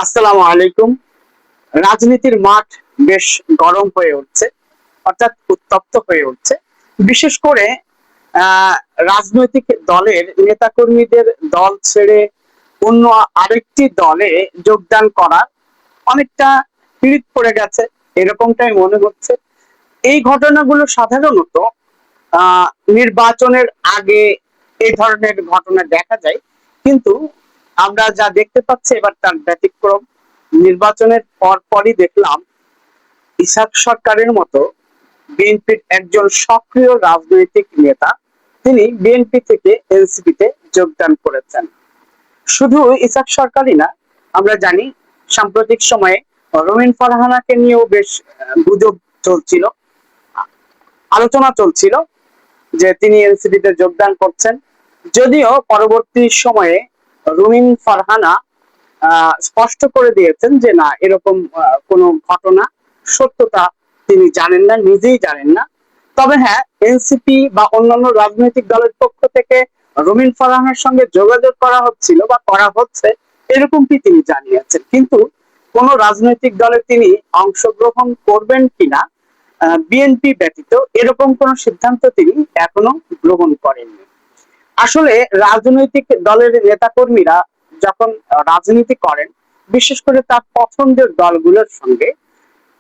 আসসালামু আলাইকুম। রাজনীতির মাঠ বেশ গরম হয়ে উঠছে, অর্থাৎ উত্তপ্ত হয়ে উঠছে। বিশেষ করে আহ, রাজনৈতিক দলের নেতাকর্মীদের দল ছেড়ে অন্য আরেকটি দলে যোগদান করা অনেকটা পিরিত পড়ে গেছে, এরকমটাই মনে হচ্ছে। এই ঘটনাগুলো সাধারণত আহ নির্বাচনের আগে এই ধরনের ঘটনা দেখা যায়, কিন্তু আমরা যা দেখতে পাচ্ছি এবার তার ব্যতিক্রম। নির্বাচনের পরপরই দেখলাম ইসাক সরকারের মতো বিএনপির একজন সক্রিয় রাজনৈতিক নেতা তিনি বিএনপি থেকে এনসিপি তে যোগদান করেছেন। শুধু ইসাক সরকারই না, আমরা জানি সাম্প্রতিক সময়ে রোমিন ফারহানাকে নিয়েও বেশ গুজব চলছিল, আলোচনা চলছিল যে তিনি এনসিপি তে যোগদান করছেন। যদিও পরবর্তী সময়ে রুমিন ফারহানা স্পষ্ট করে দিয়েছেন যে না, এরকম কোনো ঘটনা সত্যতা তিনি জানেন না, নিজেই জানেন না। তবে হ্যাঁ, এনসিপি বা অন্যান্য রাজনৈতিক দলের পক্ষ থেকে রুমিন ফারহানার সঙ্গে যোগাযোগ করা হচ্ছিল বা করা হচ্ছে, এরকমটি তিনি জানিয়েছেন। কিন্তু কোন রাজনৈতিক দলে তিনি অংশগ্রহণ করবেন কিনা বিএনপি ব্যতীত এরকম কোন সিদ্ধান্ত তিনি এখনো গ্রহণ করেননি। আসলে রাজনৈতিক দলের নেতাকর্মীরা যখন রাজনীতি করেন, বিশেষ করে তার পছন্দের দলগুলোর সঙ্গে,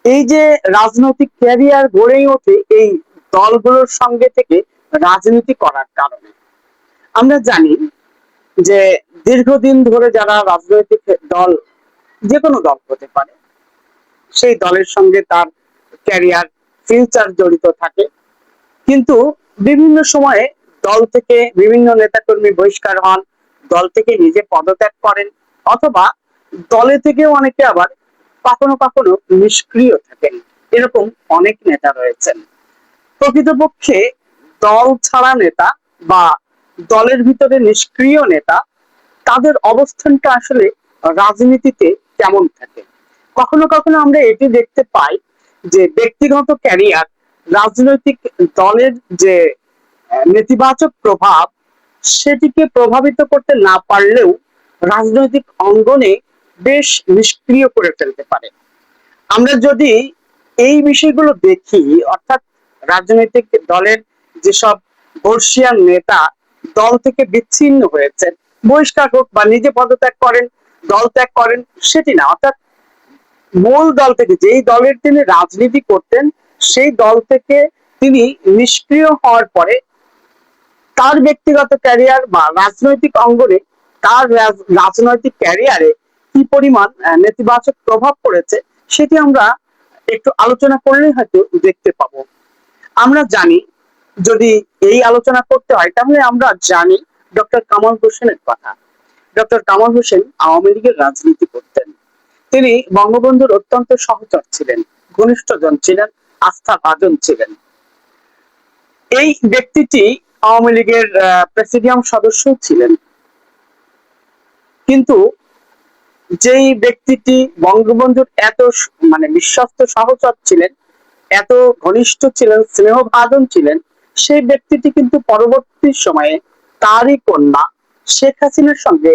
এই যে রাজনৈতিক ক্যারিয়ার গড়েই ওঠে এই দলগুলোর সঙ্গে থেকে রাজনীতি করার কারণে। আমরা জানি যে দীর্ঘদিন ধরে যারা রাজনৈতিক দল, যে কোনো দল হতে পারে, সেই দলের সঙ্গে তার ক্যারিয়ার, ফিউচার জড়িত থাকে। কিন্তু বিভিন্ন সময়ে দল থেকে বিভিন্ন নেতাকর্মী বহিষ্কার হন, দল থেকে নিজে পদত্যাগ করেন, অথবা দলে থেকে অনেকে আবার কখনো কখনো নিষ্ক্রিয় থাকেন। এরকম অনেক নেতা রয়েছেন। প্রকৃতপক্ষে দল ছাড়া নেতা বা দলের ভিতরে নিষ্ক্রিয় নেতা, তাদের অবস্থানটা আসলে রাজনীতিতে কেমন থাকে? কখনো কখনো আমরা এটি দেখতে পাই যে ব্যক্তিগত ক্যারিয়ার রাজনৈতিক দলের যে নেতিবাচক প্রভাব, সেটিকে প্রভাবিত করতে না পারলেও রাজনৈতিক অঙ্গনে বেশ নিষ্ক্রিয় করে ফেলতে পারে। আমরা যদি এই বিষয়গুলো দেখি, অর্থাৎ রাজনৈতিক দলের যেসব বর্ষিয়ান নেতা দল থেকে বিচ্ছিন্ন হয়েছেন, বহিষ্কার হোক বা নিজে পদত্যাগ করেন, দল ত্যাগ করেন, সেটি না, অর্থাৎ মূল দল থেকে, যেই দলের তিনি রাজনীতি করতেন সেই দল থেকে তিনি নিষ্ক্রিয় হওয়ার পরে তার ব্যক্তিগত ক্যারিয়ার বা রাজনৈতিক অঙ্গনে, তার রাজনৈতিক ক্যারিয়ারে কি পরিমাণ নেতিবাচক প্রভাব পড়েছে, সেটি আমরা একটু আলোচনা করলেই হয়তো দেখতে পাবো। আমরা জানি, যদি এই আলোচনা করতে হয় তাহলে আমরা জানি ডক্টর কামাল হোসেনের কথা। ডক্টর কামাল হোসেন আওয়ামী লীগের রাজনীতি করতেন। তিনি বঙ্গবন্ধুর অত্যন্ত সহচর ছিলেন, ঘনিষ্ঠজন ছিলেন, আস্থাভাজন ছিলেন। এই ব্যক্তিটি আওয়ামী লীগের প্রেসিডিয়াম সদস্য ছিলেন। কিন্তু যেই ব্যক্তিটি বঙ্গবন্ধুর এত মানে বিশ্বস্ত সহচর ছিলেন, এত ঘনিষ্ঠ ছিলেন, স্নেহভাজন ছিলেন, সেই ব্যক্তিটি কিন্তু পরবর্তী সময়ে তারই কন্যা শেখ হাসিনার সঙ্গে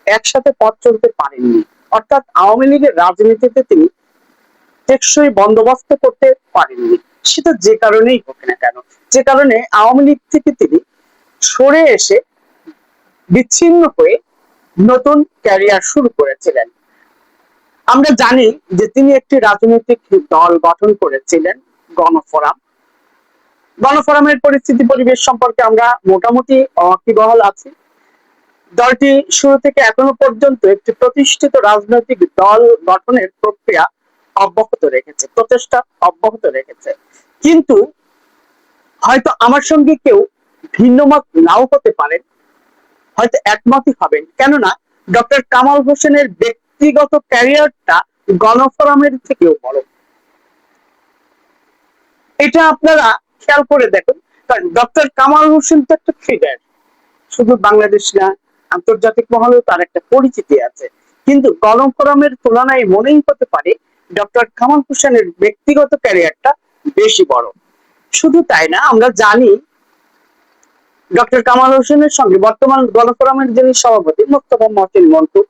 একসাথে পথ চলতে পারেননি। অর্থাৎ আওয়ামী লীগের রাজনীতিতে তিনি টেকসই বন্দোবস্ত করতে পারেননি। সেটা যে কারণেই হোক না কেন, যে কারণে আওয়ামী লীগ থেকে তিনি সরে এসে বিচ্ছিন্ন হয়ে নতুন ক্যারিয়ার শুরু করেছিলেন। আমরা জানি যে তিনি একটি রাজনৈতিক দল গঠন করেছিলেন, গণফোরাম। গণফোরামের পরিস্থিতি পরিবেশ সম্পর্কে আমরা মোটামুটি ওয়াকিবহাল আছি। দলটি শুরু থেকে এখনো পর্যন্ত একটি প্রতিষ্ঠিত রাজনৈতিক দল গঠনের প্রক্রিয়া অব্যাহত রেখেছে, প্রচেষ্টা অব্যাহত রেখেছে। কিন্তু হয়তো আমার সঙ্গে কেউ ভিন্ন মত নাও হতে পারেন, হয়তো একমতই হবেন, কেননা ডক্টর কামাল হোসেনের ব্যক্তিগত ক্যারিয়ারটা গণফোরামের থেকেও বড়। এটা আপনারা খেয়াল করে দেখুন। কারণ ডক্টর কামাল হোসেন তো একটা ফিগার, শুধু বাংলাদেশ না, আন্তর্জাতিক মহলেও তার একটা পরিচিতি আছে। কিন্তু গণফোরামের তুলনায় মনেই হতে পারে ডক্টর কামাল হোসেনের ব্যক্তিগত ক্যারিয়ারটা বেশি বড়। শুধু তাই না, আমরা জানি ডক্টর কামাল হোসেনের সঙ্গে বর্তমান গণফোরামের যিনি সভাপতি মোস্তফা মহসিন মন্টু,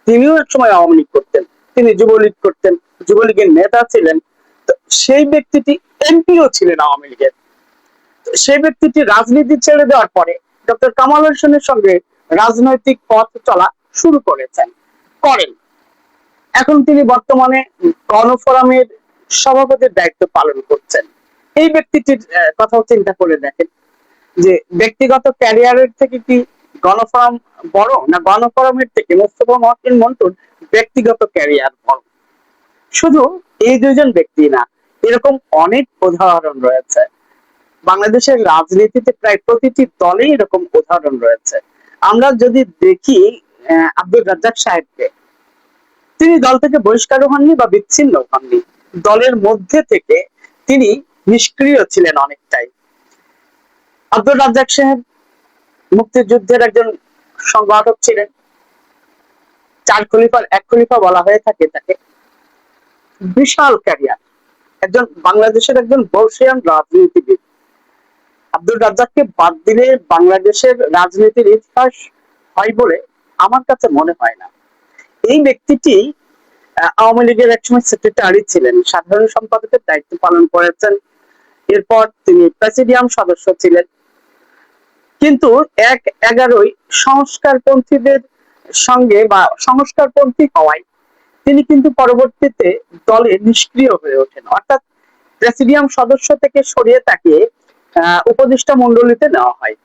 তিনিও এক সময় আওয়ামী লীগ করতেন। তিনি যুবলীগ করতেন, যুবলীগের নেতা ছিলেন। তো সেই ব্যক্তিটি এমপিও ছিলেন আওয়ামী লীগের। সেই ব্যক্তিটি রাজনীতি ছেড়ে দেওয়ার পরে ডক্টর কামাল হোসেনের সঙ্গে রাজনৈতিক পথ চলা শুরু করেন। এখন তিনি বর্তমানে গণফোরামের সভাপতির দায়িত্ব পালন করছেন। এই ব্যক্তিটির কথাও চিন্তা করে দেখেন যে ব্যক্তিগত ক্যারিয়ারের থেকে কি গণফোরাম বড়, না গণফোরামের থেকে মোস্তফা মহসিন মন্টুর ব্যক্তিগত ক্যারিয়ার বড়? শুধু এই দুইজন ব্যক্তি না, এরকম অনেক উদাহরণ রয়েছে। বাংলাদেশের রাজনীতিতে প্রায় প্রতিটি দলে এরকম উদাহরণ রয়েছে। আমরা যদি দেখি আব্দুর রাজ্জাক সাহেবকে, তিনি দল থেকে বহিষ্কার হননি বা বিচ্ছিন্ন হননি, দলের মধ্যে থেকে তিনি নিষ্ক্রিয় ছিলেন অনেকটাই। আব্দুর রাজ্জাক সাহেব মুক্তিযুদ্ধের একজন সংগঠক ছিলেন, 4 খলিফার 1 খলিফা বলা হয়ে থাকে তাকে। বিশাল ক্যারিয়ার, একজন বাংলাদেশের একজন বর্ষিয়ান রাজনীতিবিদ। আব্দুর রাজ্জাককে বাদ দিলে বাংলাদেশের রাজনীতির ইতিহাস হয় বলে আমার কাছে মনে হয় না। এই ব্যক্তিটি আওয়ামী লীগের একসময় সেক্রেটারি ছিলেন, সাধারণ সম্পাদকের দায়িত্ব পালন করেছেন, এরপর তিনি প্রেসিডিয়াম সদস্য ছিলেন। কিন্তু 1/11 সংস্কারপন্থীদের সঙ্গে বা সংস্কারপন্থী হওয়ায় তিনি কিন্তু পরবর্তীতে দলে নিষ্ক্রিয় হয়ে ওঠেন, অর্থাৎ প্রেসিডিয়াম সদস্য থেকে সরিয়ে তাকে উপদেষ্টা মণ্ডলীতে নেওয়া হয়।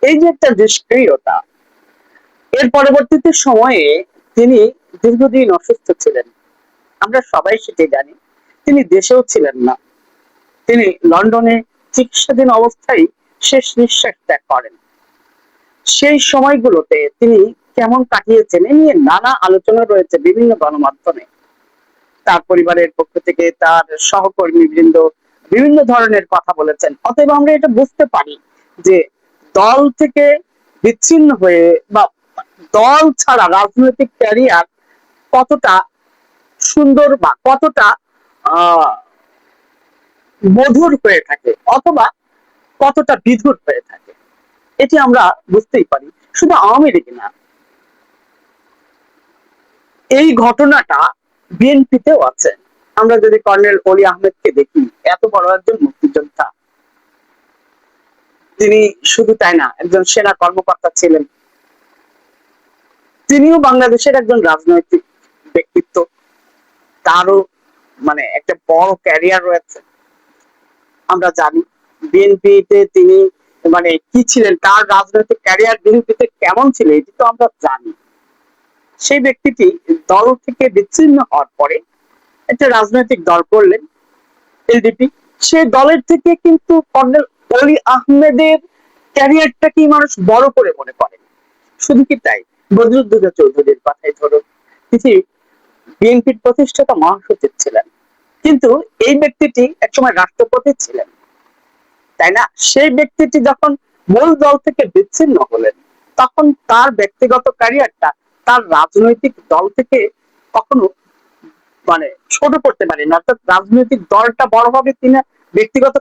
এই যে একটা নিষ্ক্রিয়তা, এর পরবর্তীতে সময়ে তিনি দীর্ঘদিন অসুস্থ ছিলেন, আমরা সবাই সেটি জানি। তিনি দেশেও ছিলেন না, তিনি লন্ডনে চিকিৎসাধীন অবস্থায় শেষ নিঃশ্বাস ত্যাগ করেন। সেই সময়গুলোতে তিনি কেমন কাটিয়েছেন এ নিয়ে নানা আলোচনা রয়েছে বিভিন্ন গণমাধ্যমে। তার পরিবারের পক্ষ থেকে তার সহকর্মী বৃন্দ বিভিন্ন ধরনের কথা বলেছেন। অতএব আমরা এটা বুঝতে পারি যে দল থেকে বিচ্ছিন্ন হয়ে বা দল ছাড়া রাজনৈতিক ক্যারিয়ার কতটা সুন্দর বা কতটা মধুর হয়ে থাকে অথবা কতটা বিধুর হয়ে থাকে, এটি আমরা বুঝতেই পারি। শুধু আওয়ামী লীগ না, এই ঘটনাটা বিএনপিতেও আছে। আমরা যদি কর্নেল অলি আহমেদকে দেখি, এত বড় একজন মুক্তিযোদ্ধা, তিনি শুধু তাই না, একজন সেনা কর্মকর্তা ছিলেন, তিনিও বাংলাদেশের একজন রাজনৈতিক ব্যক্তিত্ব, তারও মানে একটা বড় ক্যারিয়ার রয়েছে। আমরা জানি বিএনপিতে তিনি মানে কি ছিলেন, তার রাজনৈতিক ক্যারিয়ার বিএনপিতে কেমন ছিল এটি তো আমরা জানি। সেই ব্যক্তিটি দল থেকে বিচ্ছিন্ন হওয়ার পরে একটা রাজনৈতিক দল করলেন, এলডিপি। সেই দলের থেকে কিন্তু কর্নেল অলি আহমেদের ক্যারিয়ারটাকেই মানুষ বড় করে মনে করে। শুধু কি তাই, বদরুদ্দোজা চৌধুরীর কথাই ধরুন, তিনি বিএনপির প্রতিষ্ঠাতা মহাসচিব ছিলেন, কিন্তু এই ব্যক্তিটি একসময় রাষ্ট্রপতি ছিলেন, তাই না? সেই ব্যক্তিটি যখন মূল দল থেকে বিচ্ছিন্ন হলেন, তখন তার ব্যক্তিগত ক্যারিয়ারটা তার রাজনৈতিক দল থেকে কখনো মানে ছোট করতে পারে না, অর্থাৎ রাজনৈতিক দলটা বড় হবে কিনা ব্যক্তিগত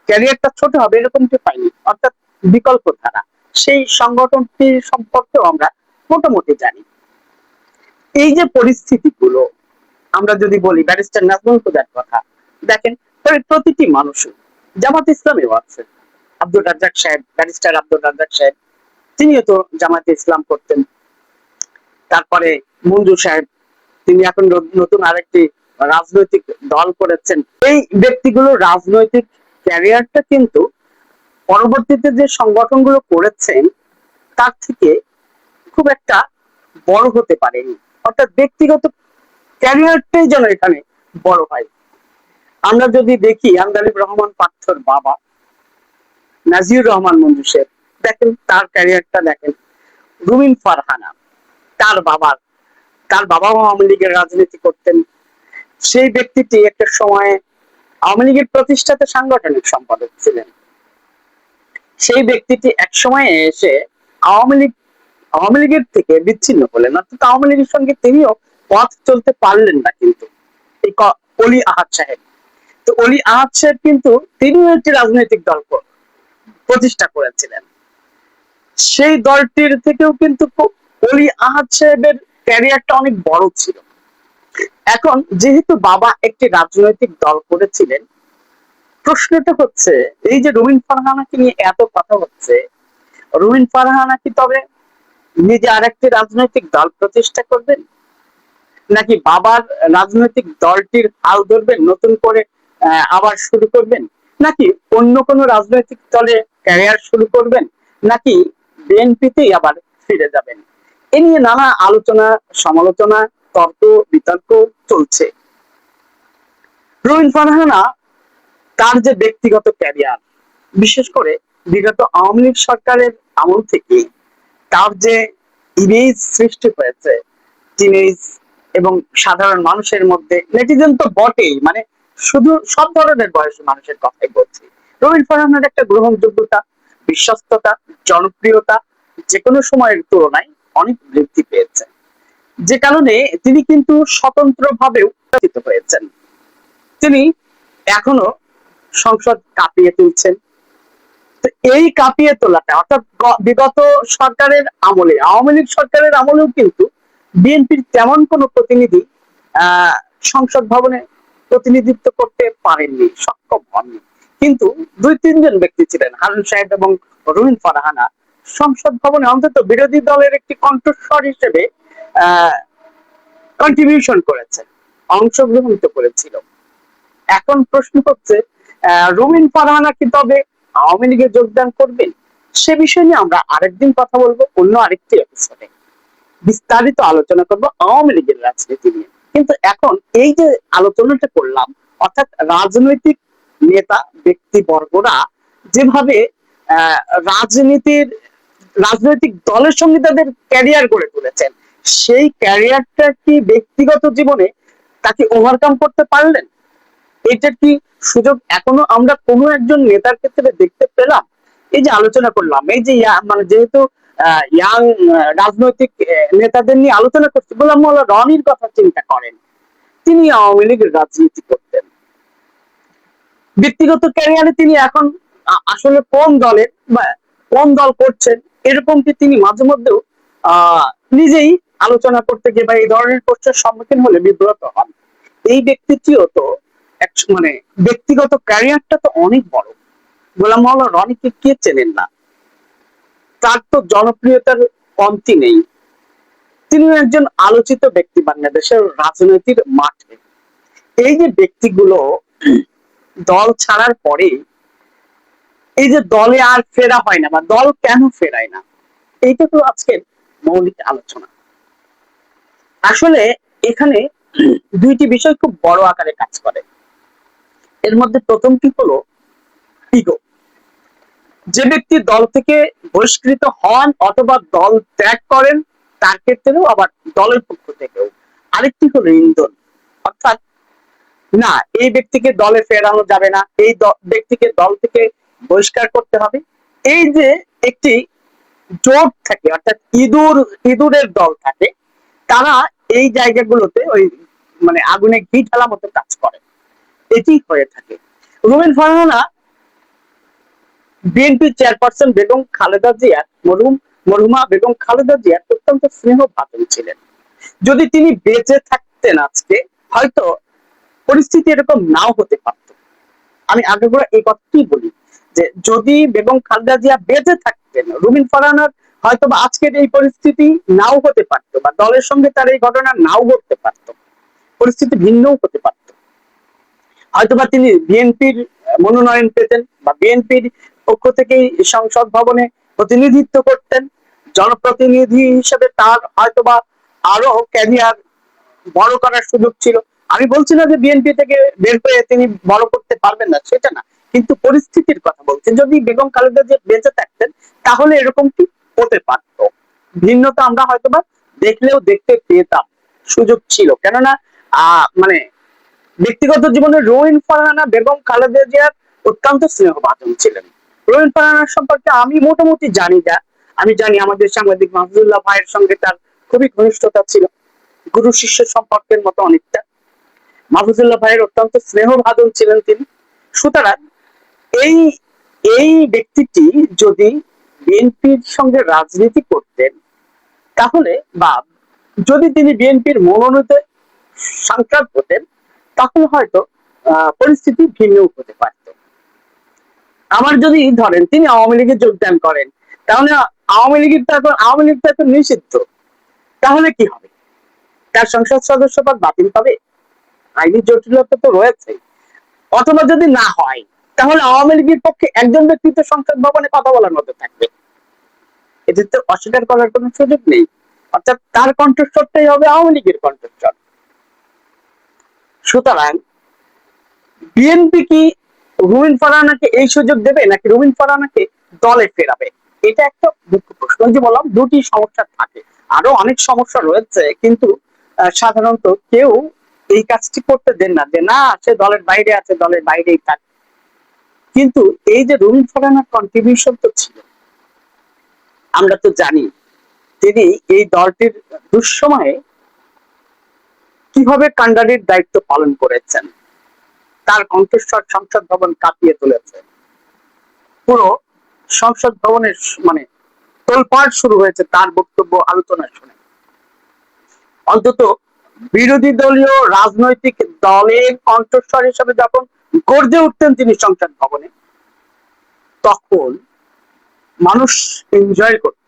ক্যারিয়ারটা ছোট হবে এরকমটি পাইনি, অর্থাৎ বিকল্প ধারা। সেই সংগঠনটি সম্পর্কেও আমরা মোটামুটি জানি। এই যে পরিস্থিতিগুলো, আমরা যদি বলি ব্যারিস্টার নাজমুল হুদার কথা, দেখেন প্রতিটি মানুষই, জামাত ইসলামেও আছে। আব্দুর রাজ্জাক সাহেব, ব্যারিস্টার আব্দুর রাজ্জাক সাহেব, তিনিও তো জামাতে ইসলাম করতেন। তারপরে মঞ্জু সাহেব, তিনি এখন নতুন আরেকটি রাজনৈতিক দল করেছেন। এই ব্যক্তিগুলো রাজনৈতিক ক্যারিয়ারটা কিন্তু পরবর্তীতে যে সংগঠনগুলো করেছেন তার থেকে খুব একটা বড় হতে পারেনি, অর্থাৎ ব্যক্তিগত ক্যারিয়ারটাই যেন এখানে বড় হয়। আমরা যদি দেখি আন্দালিব রহমান পার্থর বাবা নাজিউর রহমান মঞ্জু সাহেব, দেখেন তার ক্যারিয়ারটা দেখেন। রুমিন ফারহানা, তার বাবাও আওয়ামী লীগের রাজনীতি করতেন। সেই ব্যক্তিটি একটা সময়ে আওয়ামী লীগের প্রতিষ্ঠাতা সাংগঠনিক সম্পাদক ছিলেন। সেই ব্যক্তিটি এক সময়ে এসে আওয়ামী লীগের থেকে বিচ্ছিন্ন হলেন, অর্থাৎ আওয়ামী লীগের সঙ্গে তিনিও পথ চলতে পারলেন না। কিন্তু এই অলি আহাদ সাহেব, তো অলি আহাদ সাহেব কিন্তু তিনিও একটি রাজনৈতিক দল প্রতিষ্ঠা করেছিলেন। সেই দলটির থেকেও কিন্তু অলি আহাদ সাহেবের ক্যারিয়ারটা অনেক বড় ছিল। এখন যেহেতু বাবা একটি রাজনৈতিক দল করেছিলেন, প্রশ্নটা হচ্ছে এই যে রুমিন ফারহানাকে নিয়ে এত কথা হচ্ছে, রুমিন ফারহানা কি তবে নিজে আরেকটি রাজনৈতিক দল প্রতিষ্ঠা করবেন, নাকি বাবার রাজনৈতিক দলটির হাল ধরবেন, নতুন করে আবার শুরু করবেন, নাকি অন্য কোনো রাজনৈতিক দলে ক্যারিয়ার শুরু করবেন, নাকি বিএনপিতেই আবার ফিরে যাবেন? এ নিয়ে নানা আলোচনা, সমালোচনা, তর্ক বিতর্ক চলছে। রুমিন ফারহানা তার যে ব্যক্তিগত ক্যারিয়ার, বিশেষ করে বিগত আওয়ামী লীগ সরকারের আমল থেকে তার যে ইমেজ সৃষ্টি হয়েছে, টিনেজ এবং সাধারণ মানুষের মধ্যে, নেটিজেন তো বটেই, মানে শুধু সব ধরনের বয়সী মানুষের কথাই বলছি, রুমিন ফারহানার একটা গ্রহণযোগ্যতা, বিশ্বস্ততা, জনপ্রিয়তা যে কোনো সময়ের তুলনায় অনেক বৃদ্ধি পেয়েছে, যে কারণে তিনি কিন্তু স্বতন্ত্রভাবেও নির্বাচিত হয়েছেন। তিনি এখনো সংসদ কাঁপিয়ে তুলছেন। তো এই কাঁপিয়ে তোলাটা, অর্থাৎ বিগত সরকারের আমলে, আওয়ামী লীগ সরকারের আমলেও কিন্তু বিএনপির তেমন কোনো প্রতিনিধি সংসদ ভবনে প্রতিনিধিত্ব করতে পারেননি, সক্ষম হননি। কিন্তু দুই তিনজন ব্যক্তি ছিলেন, হারুন সাহেব এবং রুমিন ফারহানা, সংসদ ভবনে অন্তত বিরোধী দলের একটি কণ্ঠস্বর হিসেবে কন্ট্রিবিউশন করেছে, অংশগ্রহণ তো করেছিল। এখন প্রশ্ন হচ্ছে রুমিন ফারহানা কি তবে আওয়ামী লীগে যোগদান করবেন? সে বিষয় নিয়ে আমরা আরেকদিন কথা বলবো, অন্য আরেকটি এপিসোডে বিস্তারিত আলোচনা করব আওয়ামী লীগের রাজনীতি নিয়ে। কিন্তু এখন এই যে আলোচনাটা করলাম, অর্থাৎ রাজনৈতিক নেতা ব্যক্তিবর্গরা যেভাবে রাজনীতির রাজনৈতিক দলের সঙ্গে তাদের ক্যারিয়ার গড়ে তুলেছেন, সেই ক্যারিয়ারটা কি ব্যক্তিগত জীবনে তাকে ওভারকাম করতে পারলেন? এটার কি সুযোগ এখনো আমরা কোনো একজন নেতার ক্ষেত্রে দেখতে পেলাম? এই যে আলোচনা করলাম, এই যে মানে যেহেতু ইয়াং রাজনৈতিক নেতাদের নিয়ে আলোচনা করছি, গোলাম মোল্লা রনির কথা চিন্তা করেন, তিনি আওয়ামী লীগের রাজনীতি করতেন। ব্যক্তিগত ক্যারিয়ারে তিনি এখন আসলে কোন দলের বা কোন দল করছেন এরকম কি তিনি মাঝে মধ্যেও নিজেই আলোচনা করতে গিয়ে বা এই ধরনের প্রশ্নের সম্মুখীন হলে বিব্রত হন। এই ব্যক্তিটিও তো মানে ব্যক্তিগত ক্যারিয়ারটা তো অনেক বড়। গোলাম মোল্লা রনিকে কে চেনেন না? তার তো জনপ্রিয়তার কমতি নেই। তিনি একজন আলোচিত ব্যক্তি বাংলাদেশের রাজনৈতিক মাঠে। এই যে ব্যক্তিগুলো দল ছাড়ার পরে এই যে দলে আর ফেরা হয় না, বা দল কেন ফেরায় না, এইটা তো আজকের মৌলিক আলোচনা। আসলে এখানে দুইটি বিষয় খুব বড় আকারে কাজ করে। এর মধ্যে প্রথমটি হলো ইগো। যে ব্যক্তি দল থেকে বহিষ্কৃত হন অথবা দল ত্যাগ করেন, তার ক্ষেত্রেও আবার দলের পক্ষ থেকেও আরেকটি হলো ইন্ধন, অর্থাৎ না এই ব্যক্তিকে দলে ফেরানো যাবে না, এই ব্যক্তিকে দল থেকে বহিষ্কার করতে হবে। এই যে একটি জোট থাকে, অর্থাৎ ইঁদুরের দল থাকে, তারা এই জায়গাগুলোতে ওই মানে আগুনে ঘি ঢালা মতো কাজ করে, এটি হয়ে থাকে। রুমিন ফারহানা বিএনপি চেয়ারপারসন বেগম খালেদা জিয়ার মরহুমা বেগম খালেদা জিয়ার অত্যন্ত স্নেহভাজন ছিলেন। যদি তিনি বেঁচে থাকতেন আজকে, হয়তো পরিস্থিতি এরকম নাও হতে পারত। আমি আগে করে এই কথাটি বলি যে যদি বেগম খালেদা জিয়া বেঁচে থাকতেন, রুমিন ফারহানার হয়তো বা আজকের এই পরিস্থিতি নাও হতে পারতো, বা দলের সঙ্গে তার এই ঘটনা নাও ঘটতে পারত, পরিস্থিতি ভিন্নও হতে পারত। হয়তোবা তিনি বিএনপির মনোনয়ন পেতেন, বা বিএনপির পক্ষ থেকে সংসদ ভবনে প্রতিনিধিত্ব করতেন, জনপ্রতিনিধি হিসেবে তার হয়তোবা আরো ক্যারিয়ার বড় করার সুযোগ ছিল। আমি বলছি না যে বিএনপি থেকে বের হয়ে তিনি বড় করতে পারবেন না, সেটা না, কিন্তু পরিস্থিতির কথা বলছি। যদি বেগম খালেদা জিয়া বেঁচে থাকতেন তাহলে এরকম কি হতে পারত, ভিন্নতা আমরা হয়তোবা দেখলেও দেখতে পেতাম, সুযোগ ছিল। কেননা মানে ব্যক্তিগত জীবনে রুমিন ফারহানা বেগম খালেদা জিয়ার অত্যন্ত স্নেহভাজন ছিলেন। রুমিন ফারহানার সম্পর্কে আমি মোটামুটি জানি, আমি জানি আমাদের সাংবাদিক মাহফুজুল্লাহ ভাইয়ের সঙ্গে তার খুবই ঘনিষ্ঠতা ছিল, গুরু শিষ্য সম্পর্কের মতো অনেকটা। মাহফুজুল্লাহ ভাইয়ের অত্যন্ত স্নেহভাজন ছিলেন তিনি। সুতরাং এই এই ব্যক্তিটি যদি বিএনপির সঙ্গে রাজনীতি করতেন, তাহলে বা যদি তিনি বিএনপির মনোনীত সাংসদ হতেন, তাহলে হয়তো পরিস্থিতি ভিন্ন হতে পারত। আমার যদি ধরেন তিনি আওয়ামী লীগে যোগদান করেন, তাহলে আওয়ামী লীগ তো এখন নিষিদ্ধ, তাহলে কি হবে? তার সংসদ সদস্যপদ বাতিল হবে? আইনি জটিলতা তো রয়েছে। অথবা যদি না হয়, তাহলে আওয়ামী লীগের পক্ষে একজন ব্যক্তি তো সংসদ ভবনে কথা বলার মতো থাকবে, এদের তো অস্বীকার করার কোনো সুযোগ নেই। অর্থাৎ তার কণ্ঠস্বরটাই হবে আওয়ামী লীগের কণ্ঠস্বর। সুতরাং বিএনপি কি রুমিন ফারহানাকে এই সুযোগ দেবে, নাকি রুমিন ফারহানাকে দলে ফেরাবে? এটা একটা মুখ্য প্রশ্ন। যে বললাম দুটি সমস্যা থাকে, আরো অনেক সমস্যা রয়েছে, কিন্তু সাধারণত কেউ এই কাজটি করতে দেন না, যে না সে দলের বাইরে আছে, দলের বাইরেই থাকে। কিন্তু এই যে রুমিন ফারহানার কন্ট্রিবিউশন তো ছিল, আমরা তো জানি তিনি এই দলটির দুঃসময়ে কিভাবে কান্ডারির দায়িত্ব পালন করেছেন। তার কণ্ঠস্বর সংসদ ভবন কাঁপিয়ে তুলেছে। পুরো সংসদ ভবনের মানে তোলপাড় শুরু হয়েছে তার বক্তব্য আলোচনা শুনে। অন্তত বিরোধী দলীয় রাজনৈতিক দলের কণ্ঠস্বর হিসেবে যখন গর্জে উঠতেন তিনি সংসদ ভবনে, তখন মানুষ এনজয় করত,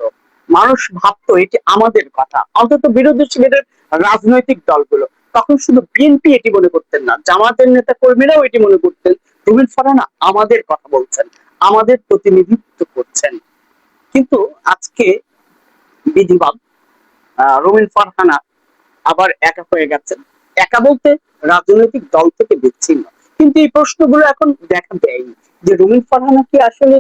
মানুষ ভাবতো এটি আমাদের কথা। অন্তত বিরোধী শিবিরের রাজনৈতিক দলগুলো তখন শুধু বিএনপি এটি মনে করতেন না, জামাতের নেতা কর্মীরাও এটি মনে করতেন রুমিন ফারহানা আমাদের কথা বলছেন, আমাদের প্রতিনিধিত্ব করছেন। কিন্তু আজকে বিধিবাদ রুমিন ফারহানা আবার একা হয়ে গেছেন। একা বলতে রাজনৈতিক দল থেকে বিচ্ছিন্ন। কিন্তু এই প্রশ্নগুলো এখন দেখা দেয়নি যে রুমিন ফারহানা কি আসলে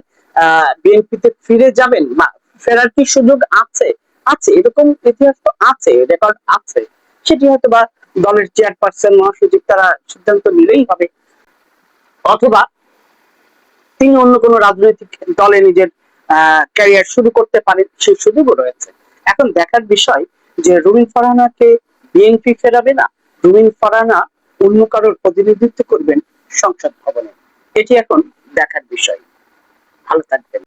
বিএনপিতে ফিরে যাবেন, বা ফেরার কি সুযোগ আছে? আছে, এরকম ইতিহাস তো আছে, রেকর্ড আছে। সেটি হয়তো বা দলের চেয়ারপারসন মহাসচিব তারা সিদ্ধান্ত নিলেই হবে, অথবা তিনি অন্য কোনো রাজনৈতিক দলে নিজের ক্যারিয়ার শুরু করতে পারেন, সেই সুযোগও রয়েছে। এখন দেখার বিষয় যে রুমিন ফারহানাকে বিএনপি ফেরাবে না, রুমিন ফারহানা অন্য কারোর প্রতিনিধিত্ব করবেন সংসদ ভবনে, এটি এখন দেখার বিষয়। ভালো থাকবেন।